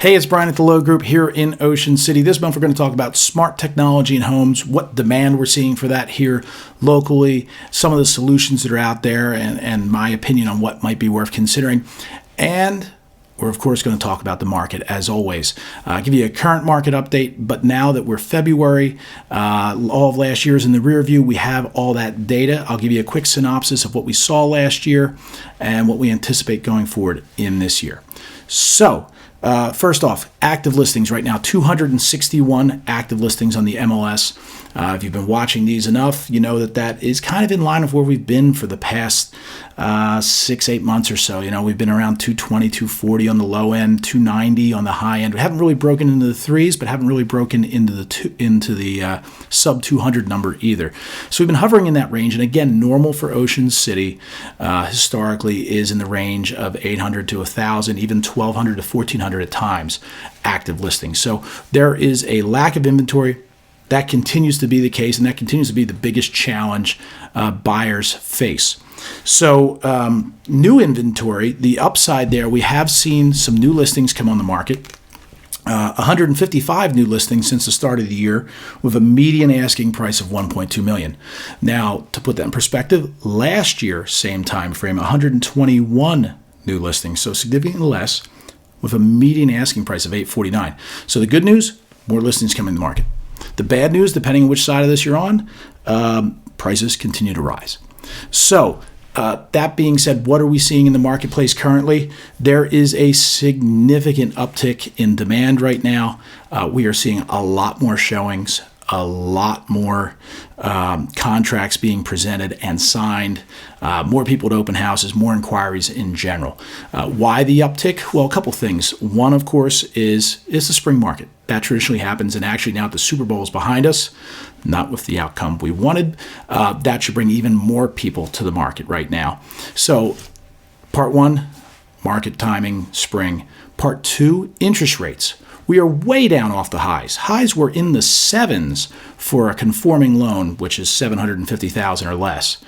Hey, it's Brian at the Logue Group here in Ocean City. This month we're going to talk about smart technology in homes, what demand we're seeing for that here locally, some of the solutions that are out there, and my opinion on what might be worth considering. And we're, of course, going to talk about the market, as always. Give you a current market update, but now that we're February, all of last year is in the rear view. We have all that data. I'll give you a quick synopsis of what we saw last year and what we anticipate going forward in this year. So, first off, active listings right now, 261 active listings on the MLS. If you've been watching these enough, you know that is kind of in line with where we've been for the past 6-8 months or so. We've been around 220, 240 on the low end, 290 on the high end. We haven't really broken into the threes, but haven't really broken into the sub 200 number either. So we've been hovering in that range. And again, normal for Ocean City historically is in the range of 800 to 1,000, even 1,200 to 1,400 at times active listings. So there is a lack of inventory. That continues to be the case, and that continues to be the biggest challenge buyers face. So new inventory, the upside there, we have seen some new listings come on the market. 155 new listings since the start of the year with a median asking price of $1.2 million. Now, to put that in perspective, last year, same time frame, 121 new listings, so significantly less, with a median asking price of $849. So the good news, more listings coming to the market. The bad news, depending on which side of this you're on, prices continue to rise. So that being said, what are we seeing in the marketplace currently? There is a significant uptick in demand right now. We are seeing a lot more showings, a lot more contracts being presented and signed, more people at open houses, more inquiries in general. Why the uptick? Well, a couple things. One, of course, is the spring market. That traditionally happens, and actually now that the Super Bowl is behind us, not with the outcome we wanted, that should bring even more people to the market right now. So part one, market timing, spring. Part two, interest rates. We are way down off the highs. Highs were in the sevens for a conforming loan, which is $750,000 or less.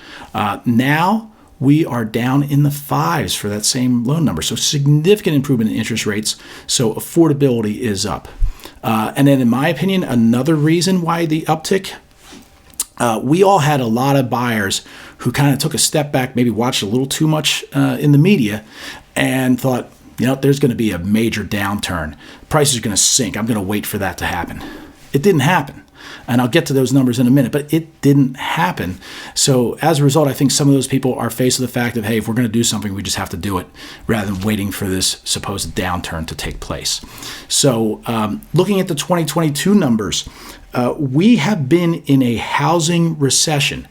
Now we are down in the fives for that same loan number. So significant improvement in interest rates. So affordability is up. And then in my opinion, another reason why the uptick, we all had a lot of buyers who kind of took a step back, maybe watched a little too much in the media and thought, there's going to be a major downturn. Prices are going to sink. I'm going to wait for that to happen. It didn't happen. And I'll get to those numbers in a minute, but it didn't happen. So as a result, I think some of those people are faced with the fact of, hey, if we're going to do something, we just have to do it rather than waiting for this supposed downturn to take place. So looking at the 2022 numbers, we have been in a housing recession,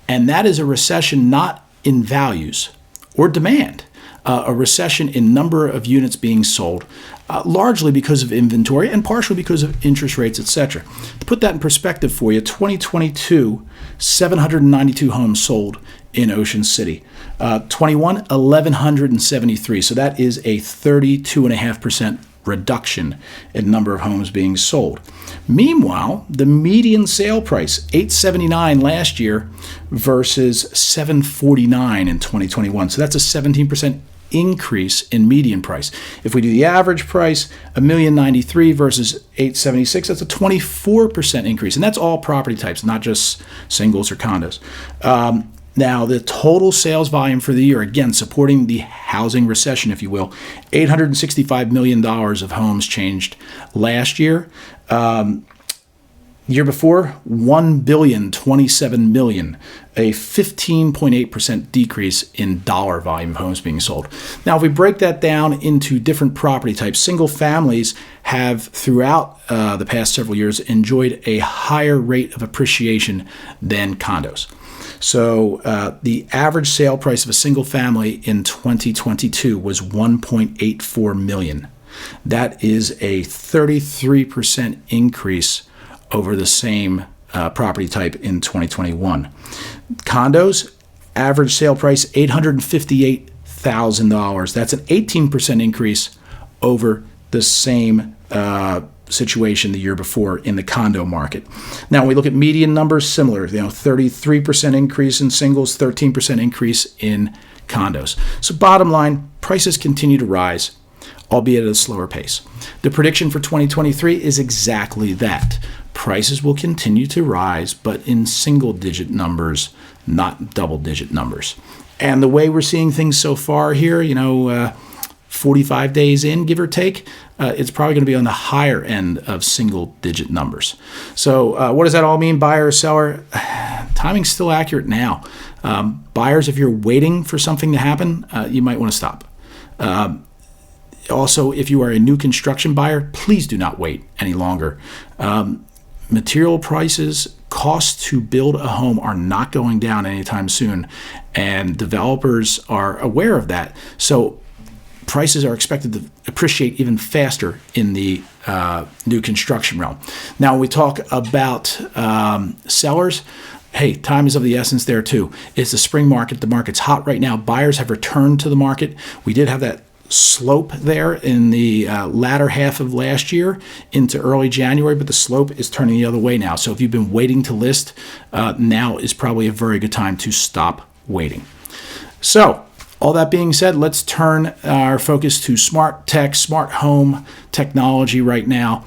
and that is a recession not in values or demand. A recession in number of units being sold, largely because of inventory and partially because of interest rates, etc. To put that in perspective for you, 2022, 792 homes sold in Ocean City. 21, 1,173. So that is a 32.5% reduction in number of homes being sold. Meanwhile, the median sale price, $879 last year versus $749 in 2021. So that's a 17% increase in median price. If we do the average price, $1,093,000 versus $876, that's a 24% increase. And that's all property types, not just singles or condos. Now, the total sales volume for the year, again, supporting the housing recession, if you will, $865 million of homes changed last year. Year before, $1,027 million, a 15.8% decrease in dollar volume of homes being sold. Now, if we break that down into different property types, single families have, throughout the past several years, enjoyed a higher rate of appreciation than condos. So the average sale price of a single family in 2022 was $1.84 million. That is a 33% increase over the same property type in 2021. Condos, average sale price $858,000. That's an 18% increase over the same situation the year before in the condo market. Now, when we look at median numbers, similar, 33% increase in singles, 13% increase in condos. So bottom line, prices continue to rise. albeit at a slower pace. The prediction for 2023 is exactly that. Prices will continue to rise, but in single-digit numbers, not double-digit numbers. And the way we're seeing things so far here, 45 days in, give or take, it's probably going to be on the higher end of single-digit numbers. So what does that all mean, buyer or seller? Timing's still accurate now. Buyers, if you're waiting for something to happen, you might want to stop. Also, if you are a new construction buyer, please do not wait any longer. Material prices, costs to build a home are not going down anytime soon, and developers are aware of that. So prices are expected to appreciate even faster in the new construction realm. Now, when we talk about sellers, hey, time is of the essence there too. It's the spring market. The market's hot right now. Buyers have returned to the market. We did have that slope there in the latter half of last year into early January, but the slope is turning the other way now. So if you've been waiting to list, now is probably a very good time to stop waiting. So all that being said, let's turn our focus to smart tech, smart home technology right now,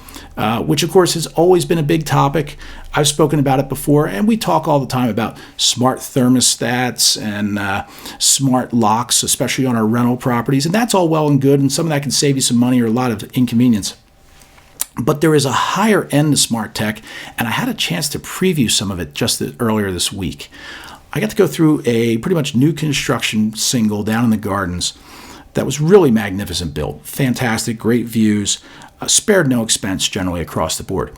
which of course has always been a big topic. I've spoken about it before, and we talk all the time about smart thermostats and smart locks, especially on our rental properties. And that's all well and good, and some of that can save you some money or a lot of inconvenience. But there is a higher end of smart tech, and I had a chance to preview some of it just earlier this week. I got to go through a pretty much new construction single down in the Gardens that was really magnificent built. Fantastic, great views, spared no expense generally across the board.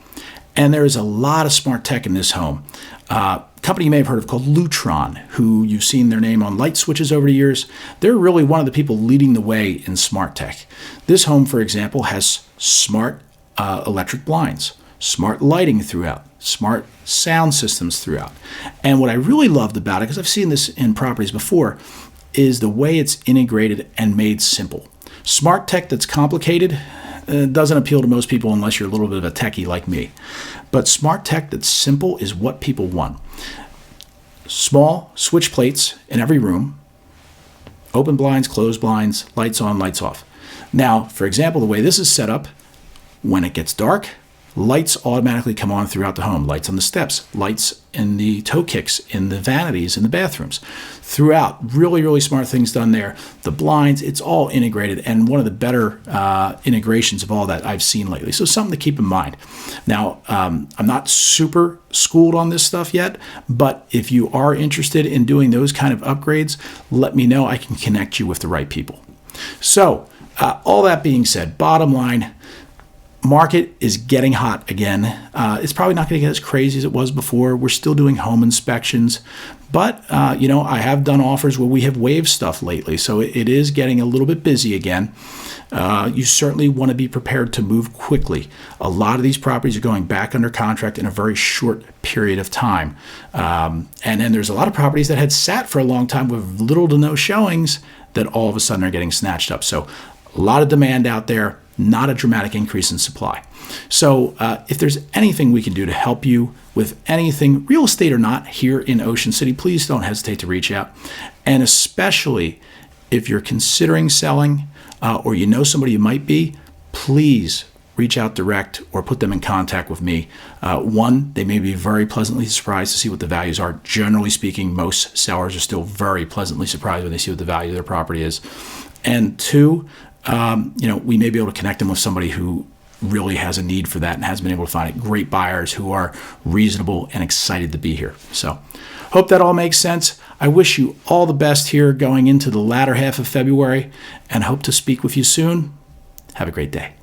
And there is a lot of smart tech in this home. Company you may have heard of called Lutron, who you've seen their name on light switches over the years. They're really one of the people leading the way in smart tech. This home, for example, has smart electric blinds, smart lighting throughout, smart sound systems throughout. And what I really loved about it, because I've seen this in properties before, is the way it's integrated and made simple. Smart tech that's complicated doesn't appeal to most people unless you're a little bit of a techie like me. But smart tech that's simple is what people want. Small switch plates in every room, open blinds, closed blinds, lights on, lights off. Now, for example, the way this is set up, when it gets dark, lights automatically come on throughout the home. Lights on the steps, lights in the toe kicks, in the vanities, in the bathrooms. Throughout, really, really smart things done there. The blinds, it's all integrated, and one of the better integrations of all that I've seen lately. So something to keep in mind. Now, I'm not super schooled on this stuff yet, but if you are interested in doing those kind of upgrades, let me know. I can connect you with the right people. So all that being said, bottom line, market is getting hot again. It's probably not going to get as crazy as it was before. We're still doing home inspections, but I have done offers where we have waived stuff lately, so it is getting a little bit busy again. You certainly want to be prepared to move quickly. A lot of these properties are going back under contract in a very short period of time, and then there's a lot of properties that had sat for a long time with little to no showings that all of a sudden are getting snatched up. So a lot of demand out there. Not a dramatic increase in supply. So if there's anything we can do to help you with anything, real estate or not, here in Ocean City, please don't hesitate to reach out. And especially if you're considering selling or you know somebody you might be, please reach out direct or put them in contact with me. One, they may be very pleasantly surprised to see what the values are. Generally speaking, most sellers are still very pleasantly surprised when they see what the value of their property is. And two, we may be able to connect them with somebody who really has a need for that and has been able to find it. Great buyers who are reasonable and excited to be here. So hope that all makes sense. I wish you all the best here going into the latter half of February and hope to speak with you soon. Have a great day.